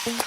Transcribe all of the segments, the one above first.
Hello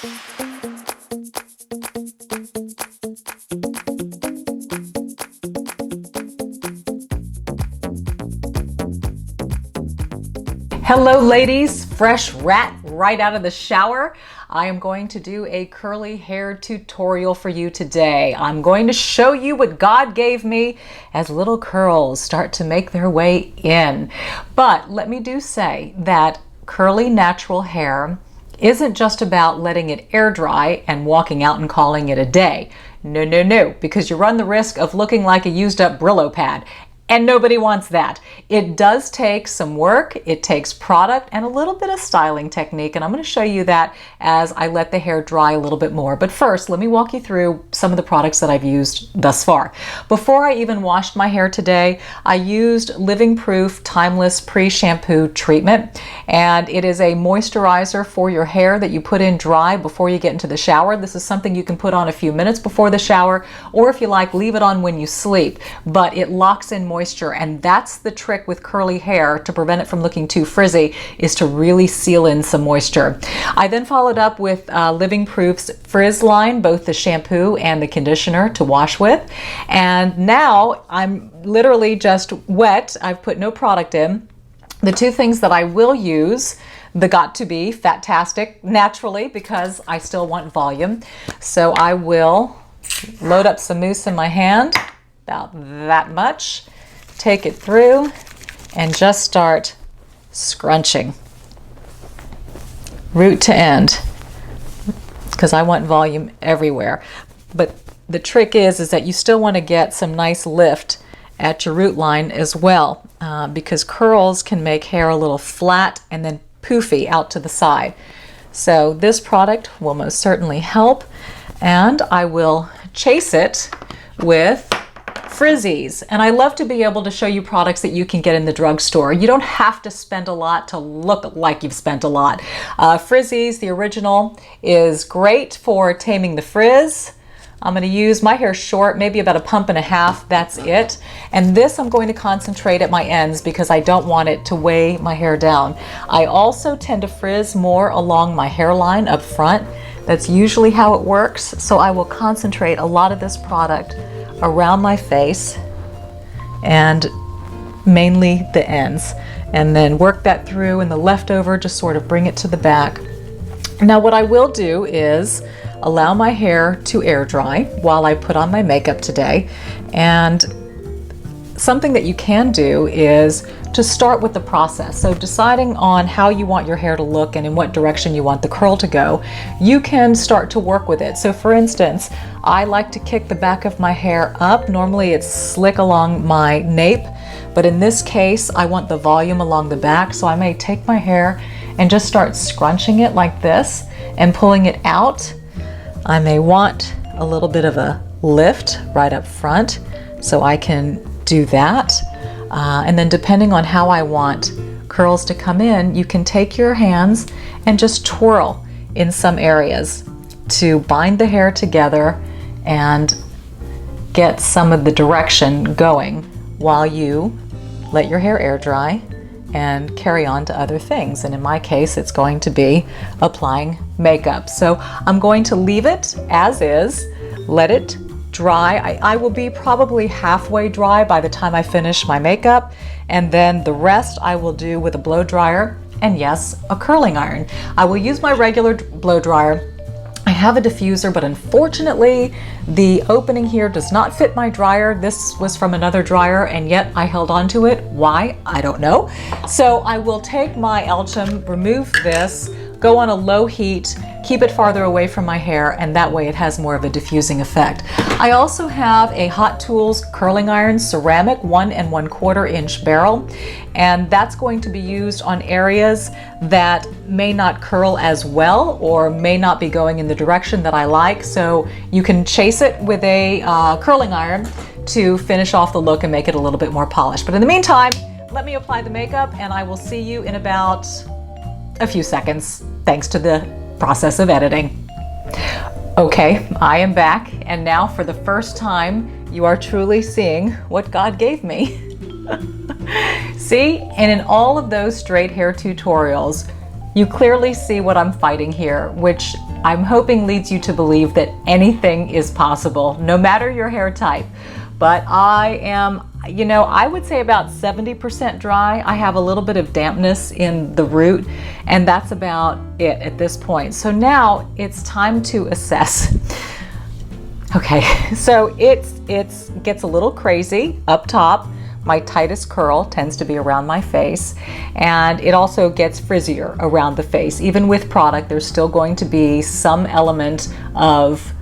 ladies, fresh rat right out of the shower. I am going to do a curly hair tutorial for you today. I'm going to show you what God gave me as little curls start to make their way in. But let me do say that curly natural hair isn't just about letting it air dry and walking out and calling it a day. No, because you run the risk of looking like a used up Brillo pad. And nobody wants that. It does take some work, it takes product and a little bit of styling technique, and I'm going to show you that as I let the hair dry a little bit more. But first, let me walk you through some of the products that I've used thus far. Before I even washed my hair today, I used Living Proof Timeless Pre-Shampoo Treatment, and it is a moisturizer for your hair that you put in dry before you get into the shower. This is something you can put on a few minutes before the shower, or if you like, leave it on when you sleep, but it locks in moisture, and that's the trick with curly hair to prevent it from looking too frizzy, is to really seal in some moisture. I then followed up with Living Proof's Frizz line, both the shampoo and the conditioner to wash with, and now I'm literally just wet. I've put no product in. The two things that I will use, the Got2b Fatastic naturally, because I still want volume, so I will load up some mousse in my hand, about that much, take it through and just start scrunching root to end, because I want volume everywhere. But the trick is that you still want to get some nice lift at your root line as well, because curls can make hair a little flat and then poofy out to the side. So this product will most certainly help, and I will chase it with Frizzies. And I love to be able to show you products that you can get in the drugstore. You don't have to spend a lot to look like you've spent a lot. Frizzies, the original, is great for taming the frizz. I'm going to use, my hair's short, maybe about a pump and a half, that's it. And this I'm going to concentrate at my ends because I don't want it to weigh my hair down. I also tend to frizz more along my hairline up front. That's usually how it works. So I will concentrate a lot of this product around my face and mainly the ends, and then work that through, and the leftover just sort of bring it to the back. Now what I will do is allow my hair to air dry while I put on my makeup today, and something that you can do is to start with the process. So deciding on how you want your hair to look and in what direction you want the curl to go, you can start to work with it. So for instance, I like to kick the back of my hair up. Normally it's slick along my nape, but in this case I want the volume along the back, so I may take my hair and just start scrunching it like this and pulling it out. I may want a little bit of a lift right up front, so I can do that. And then depending on how I want curls to come in, you can take your hands and just twirl in some areas to bind the hair together and get some of the direction going while you let your hair air dry and carry on to other things. And in my case, it's going to be applying makeup. So I'm going to leave it as is, let it dry. I will be probably halfway dry by the time I finish my makeup, and then the rest I will do with a blow dryer and, yes, a curling iron. I will use my regular blow dryer. I have a diffuser, but unfortunately the opening here does not fit my dryer. This was from another dryer, and yet I held on to it. Why? I don't know. So I will take my Elchum, remove this, go on a low heat, keep it farther away from my hair, and that way it has more of a diffusing effect. I also have a Hot Tools curling iron, ceramic, 1 1/4 inch barrel, and that's going to be used on areas that may not curl as well or may not be going in the direction that I like. So you can chase it with a curling iron to finish off the look and make it a little bit more polished. But in the meantime, let me apply the makeup, and I will see you in about a few seconds, thanks to the process of editing. Okay, I am back, and now for the first time, you are truly seeing what God gave me. See, and in all of those straight hair tutorials, You clearly see what I'm fighting here, which I'm hoping leads you to believe that anything is possible, no matter your hair type. But I am, you know, I would say about 70% dry. I have a little bit of dampness in the root, and that's about it at this point. So now it's time to assess. Okay, so it gets a little crazy up top. My tightest curl tends to be around my face, and it also gets frizzier around the face. Even with product, there's still going to be some element of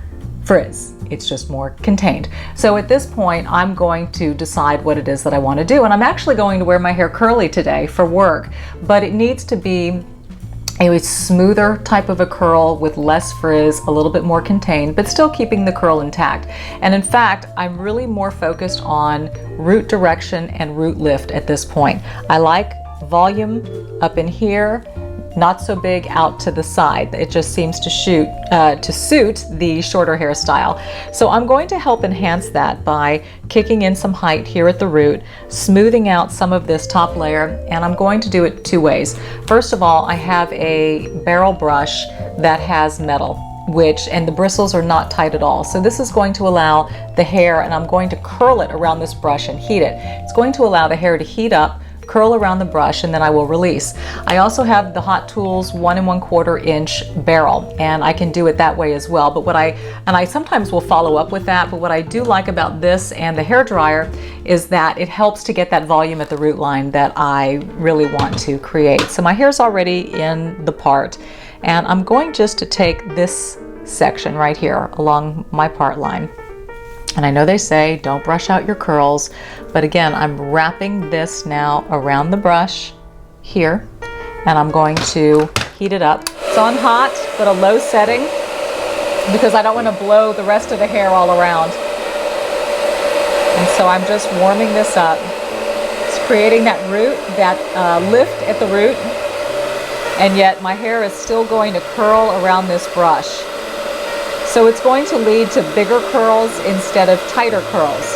frizz. It's just more contained. So at this point, I'm going to decide what it is that I want to do. And I'm actually going to wear my hair curly today for work, but it needs to be a smoother type of a curl with less frizz, a little bit more contained, but still keeping the curl intact. And in fact, I'm really more focused on root direction and root lift at this point. I like volume up in here, not so big out to the side. It just seems to suit the shorter hairstyle. So I'm going to help enhance that by kicking in some height here at the root, smoothing out some of this top layer, and I'm going to do it two ways. First of all, I have a barrel brush that has metal, and the bristles are not tight at all. So this is going to allow the hair, and I'm going to curl it around this brush and heat it. It's going to allow the hair to heat up, curl around the brush, and then I will release. I also have the Hot Tools 1 1/4 inch barrel, and I can do it that way as well. But I sometimes will follow up with that, but what I do like about this and the hair dryer is that it helps to get that volume at the root line that I really want to create. So my hair's already in the part, and I'm going just to take this section right here along my part line. And I know they say don't brush out your curls, but again, I'm wrapping this now around the brush here, and I'm going to heat it up. It's on hot, but a low setting, because I don't want to blow the rest of the hair all around. And so I'm just warming this up. It's creating that root, that lift at the root, and yet my hair is still going to curl around this brush. So it's going to lead to bigger curls instead of tighter curls.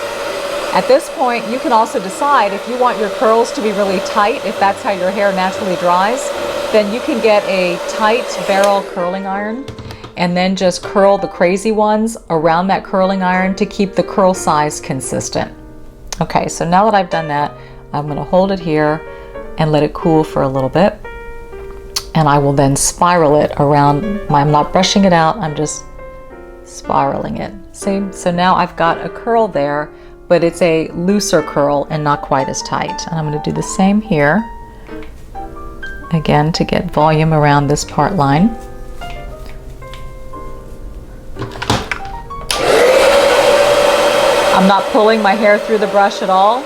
At this point, you can also decide if you want your curls to be really tight, if that's how your hair naturally dries, then you can get a tight barrel curling iron and then just curl the crazy ones around that curling iron to keep the curl size consistent. Okay, so now that I've done that, I'm going to hold it here and let it cool for a little bit. And I will then spiral it around. I'm not brushing it out, I'm just spiraling it. See? So now I've got a curl there, but it's a looser curl and not quite as tight. And I'm going to do the same here, again, to get volume around this part line. I'm not pulling my hair through the brush at all.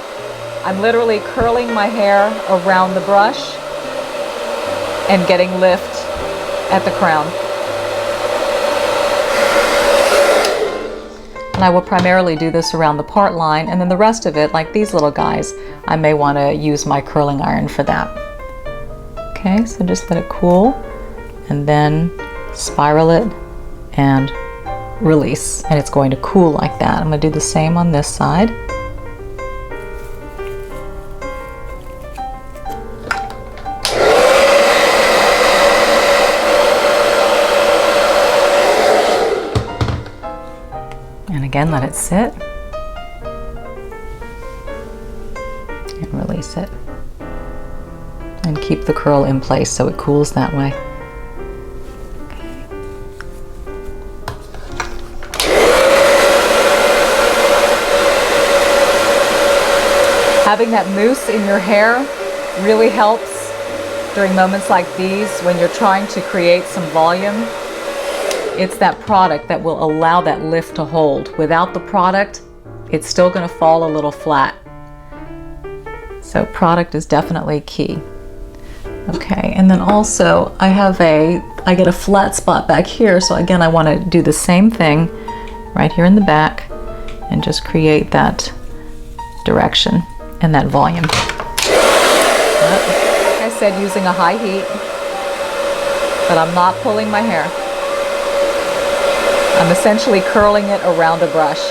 I'm literally curling my hair around the brush and getting lift at the crown. And I will primarily do this around the part line, and then the rest of it, like these little guys, I may want to use my curling iron for that. Okay, so just let it cool, and then spiral it and release, and it's going to cool like that. I'm going to do the same on this side. And again, let it sit and release it. And keep the curl in place so it cools that way. Having that mousse in your hair really helps during moments like these when you're trying to create some volume. It's that product that will allow that lift to hold. Without the product, it's still going to fall a little flat. So product is definitely key. Okay, and then also I get a flat spot back here, so again I want to do the same thing right here in the back and just create that direction and that volume. Like I said, using a high heat, but I'm not pulling my hair. I'm essentially curling it around a brush.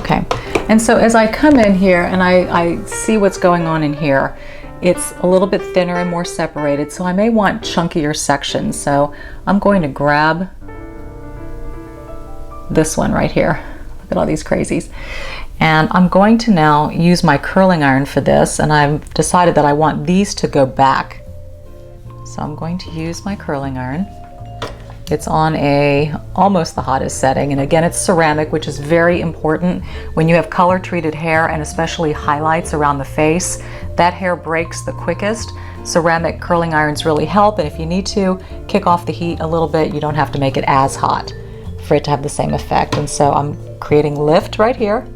Okay, and so as I come in here and I see what's going on in here, it's a little bit thinner and more separated, so I may want chunkier sections. So I'm going to grab this one right here. Look at all these crazies. And I'm going to now use my curling iron for this, and I've decided that I want these to go back. So I'm going to use my curling iron. It's on almost the hottest setting, and again, it's ceramic, which is very important when you have color treated hair, and especially highlights around the face. That hair breaks the quickest. Ceramic curling irons really help, and if you need to kick off the heat a little bit, you don't have to make it as hot for it to have the same effect. And so I'm creating lift right here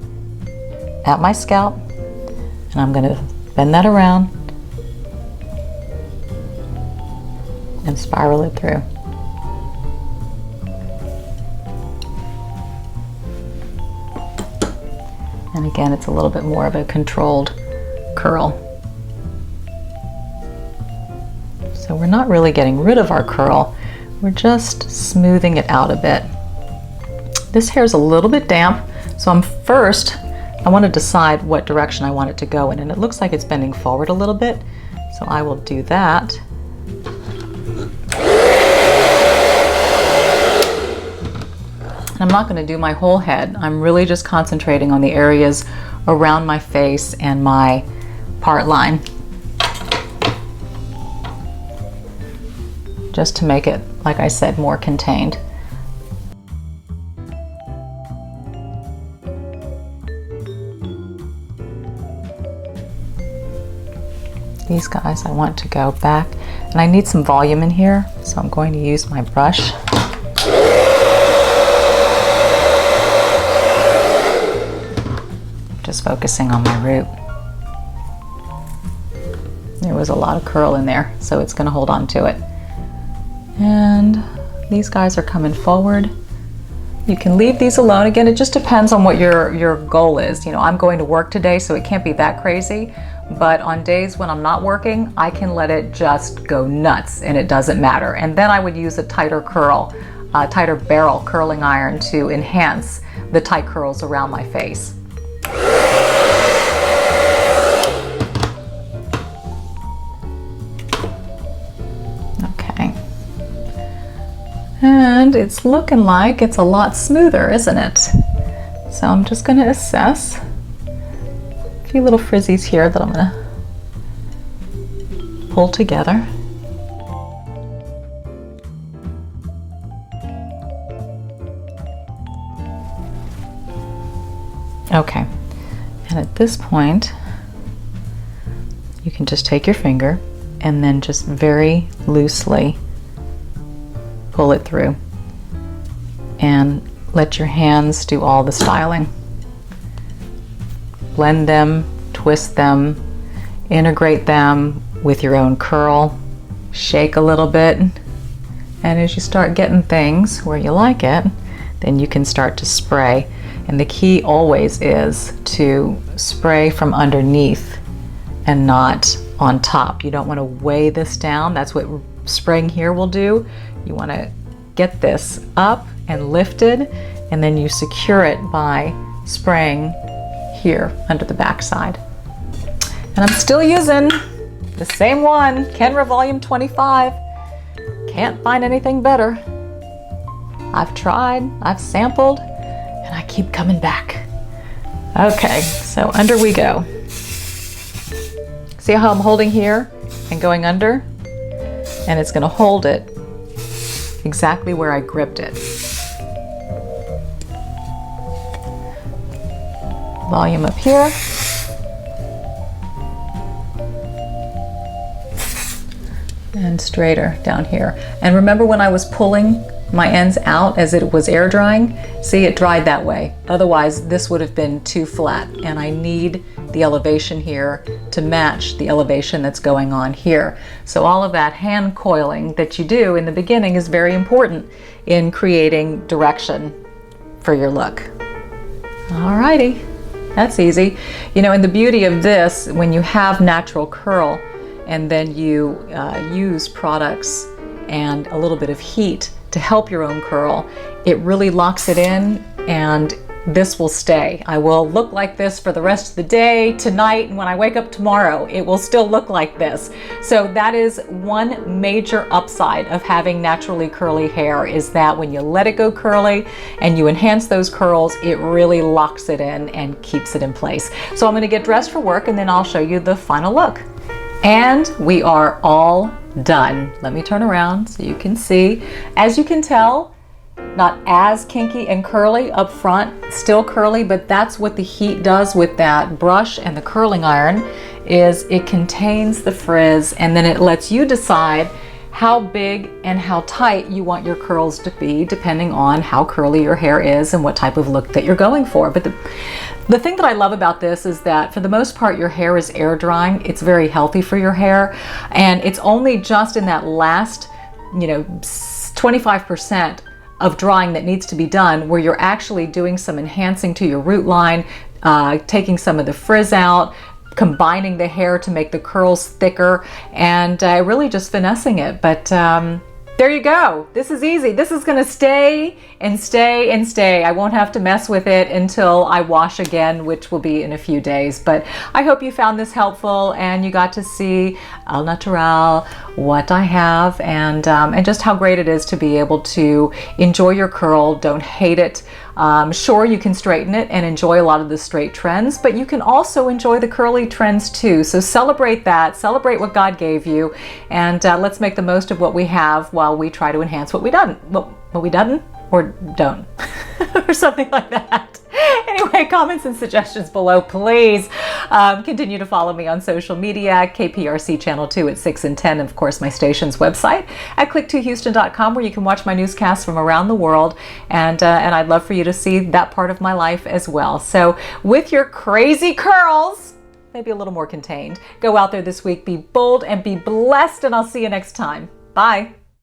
at my scalp, and I'm going to bend that around and spiral it through. And again, it's a little bit more of a controlled curl. So we're not really getting rid of our curl, we're just smoothing it out a bit. This hair is a little bit damp, so I want to decide what direction I want it to go in, and it looks like it's bending forward a little bit, so I will do that. And I'm not going to do my whole head. I'm really just concentrating on the areas around my face and my part line, just to make it, like I said, more contained. These guys I want to go back, and I need some volume in here, so I'm going to use my brush. Just focusing on my root. There was a lot of curl in there, so it's going to hold on to it. And these guys are coming forward. You can leave these alone. Again, it just depends on what your goal is. You know, I'm going to work today, so it can't be that crazy. But on days when I'm not working, I can let it just go nuts and it doesn't matter. And then I would use a tighter barrel curling iron to enhance the tight curls around my face. Okay. And it's looking like it's a lot smoother, isn't it? So I'm just going to assess. A few little frizzies here that I'm going to pull together. Okay, and at this point you can just take your finger and then just very loosely pull it through and let your hands do all the styling. Blend them, twist them, integrate them with your own curl, shake a little bit, and as you start getting things where you like it, then you can start to spray. And the key always is to spray from underneath and not on top. You don't want to weigh this down. That's what spraying here will do. You want to get this up and lifted, and then you secure it by spraying here under the back side. And I'm still using the same one, Kenra Volume 25. Can't find anything better. I've tried, I've sampled, and I keep coming back. Okay, so under we go. See how I'm holding here and going under? And it's going to hold it exactly where I gripped it. Volume up here. And straighter down here. And remember when I was pulling my ends out as it was air drying? See, it dried that way. Otherwise, this would have been too flat. And I need the elevation here to match the elevation that's going on here. So all of that hand coiling that you do in the beginning is very important in creating direction for your look. Alrighty. That's easy. You know, and the beauty of this, when you have natural curl and then you use products and a little bit of heat to help your own curl, it really locks it in and this will stay. I will look like this for the rest of the day, tonight, and when I wake up tomorrow, it will still look like this. So that is one major upside of having naturally curly hair, is that when you let it go curly and you enhance those curls, it really locks it in and keeps it in place. So I'm going to get dressed for work and then I'll show you the final look. And we are all done. Let me turn around so you can see. As you can tell, not as kinky and curly up front, still curly, but that's what the heat does with that brush and the curling iron, is it contains the frizz, and then it lets you decide how big and how tight you want your curls to be, depending on how curly your hair is and what type of look that you're going for. But the thing that I love about this is that for the most part your hair is air drying. It's very healthy for your hair, and it's only just in that last 25% of drying that needs to be done where you're actually doing some enhancing to your root line, taking some of the frizz out, combining the hair to make the curls thicker, and really just finessing it. But there you go. This is easy. This is going to stay and stay and stay. I won't have to mess with it until I wash again, which will be in a few days. But I hope you found this helpful and you got to see au naturel, what I have, and just how great it is to be able to enjoy your curl. Don't hate it. Sure, you can straighten it and enjoy a lot of the straight trends, but you can also enjoy the curly trends too. So celebrate that, celebrate what God gave you, and let's make the most of what we have while we try to enhance what we done. What we done or don't, or something like that. Anyway, comments and suggestions below, please. Continue to follow me on social media, KPRC Channel 2 at 6 and 10, of course, my station's website at click2houston.com, where you can watch my newscasts from around the world, and I'd love for you to see that part of my life as well. So with your crazy curls, maybe a little more contained, go out there this week, be bold and be blessed, and I'll see you next time. Bye.